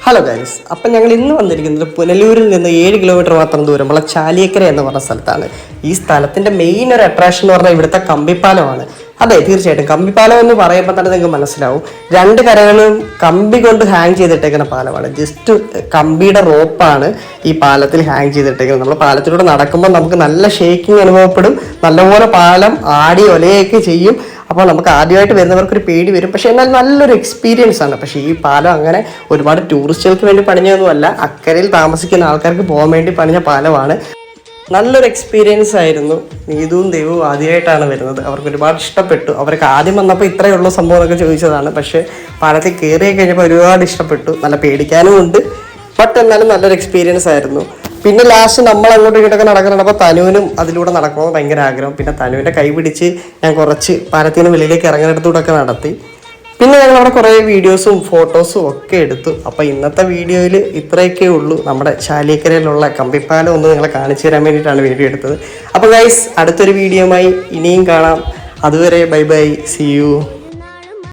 Hello guys, അപ്പം ഞങ്ങൾ ഇന്ന് വന്നിരിക്കുന്നത് പുനലൂരിൽ നിന്ന് 7 കിലോമീറ്റർ മാത്രം ദൂരമുള്ള ചാലിയക്കര എന്ന് പറഞ്ഞ സ്ഥലത്താണ്. ഈ സ്ഥലത്തിൻ്റെ മെയിൻ ഒരു അട്രാക്ഷൻ എന്ന് പറഞ്ഞാൽ ഇവിടുത്തെ കമ്പിപ്പാലമാണ്. അതെ, തീർച്ചയായിട്ടും കമ്പിപ്പാലം എന്ന് പറയുമ്പോൾ തന്നെ നിങ്ങൾക്ക് മനസ്സിലാവും. 2 കരകളും കമ്പി കൊണ്ട് ഹാങ് ചെയ്തിട്ടേക്കുന്ന പാലമാണ്. ജസ്റ്റ് കമ്പിയുടെ റോപ്പാണ് ഈ പാലത്തിൽ ഹാങ് ചെയ്തിട്ടേക്കുന്നത്. നമ്മൾ പാലത്തിലൂടെ നടക്കുമ്പോൾ നമുക്ക് നല്ല ഷേക്കിംഗ് അനുഭവപ്പെടും. നല്ലപോലെ പാലം ആടി ഒലയൊക്കെ ചെയ്യും. അപ്പോൾ നമുക്ക് ആദ്യമായിട്ട് വരുന്നവർക്കൊരു പേടി വരും, പക്ഷേ എന്നാൽ നല്ലൊരു എക്സ്പീരിയൻസ് ആണ്. പക്ഷേ ഈ പാലം അങ്ങനെ ഒരുപാട് ടൂറിസ്റ്റുകൾക്ക് വേണ്ടി പണിഞ്ഞതൊന്നുമല്ല, അക്കരയിൽ താമസിക്കുന്ന ആൾക്കാർക്ക് പോകാൻ വേണ്ടി പണിഞ്ഞ പാലമാണ്. നല്ലൊരു എക്സ്പീരിയൻസ് ആയിരുന്നു. നീതുവും ദൈവവും ആദ്യമായിട്ടാണ് വരുന്നത്. അവർക്ക് ഒരുപാട് ഇഷ്ടപ്പെട്ടു. അവർക്ക് ആദ്യം വന്നപ്പോൾ ഇത്രയേ ഉള്ളൂ സംഭവം എന്നൊക്കെ ചോദിച്ചതാണ്. പക്ഷേ പാലത്തിൽ കയറി കഴിഞ്ഞപ്പോൾ ഒരുപാട് ഇഷ്ടപ്പെട്ടു. നല്ല പേടിക്കാനും ഉണ്ട്, ബട്ട് എന്നാലും നല്ലൊരു എക്സ്പീരിയൻസ് ആയിരുന്നു. പിന്നെ ലാസ്റ്റ് നമ്മൾ അങ്ങോട്ടും ഇങ്ങോട്ടൊക്കെ നടക്കുന്നുണ്ട്. അപ്പോൾ തനുവിനും അതിലൂടെ നടക്കണമെന്ന് ഭയങ്കര ആഗ്രഹം. പിന്നെ തനുവിൻ്റെ കൈ പിടിച്ച് ഞാൻ കുറച്ച് പാലത്തിന് വെളിയിലേക്ക് ഇറങ്ങുന്നിടത്തൂടെയൊക്കെ നടത്തി. പിന്നെ ഞങ്ങൾ അവിടെ കുറേ വീഡിയോസും ഫോട്ടോസും ഒക്കെ എടുത്തു. അപ്പോൾ ഇന്നത്തെ വീഡിയോയിൽ ഇത്രയൊക്കെ ഉള്ളൂ. നമ്മുടെ ചാലിയക്കരയിലുള്ള കമ്പിപ്പാലം ഒന്ന് നിങ്ങളെ കാണിച്ചു തരാൻ വേണ്ടിയിട്ടാണ് വീഡിയോ എടുത്തത്. അപ്പോൾ ഗൈസ്, അടുത്തൊരു വീഡിയോയുമായി ഇനിയും കാണാം. അതുവരെ ബൈ ബൈ, സീ യു.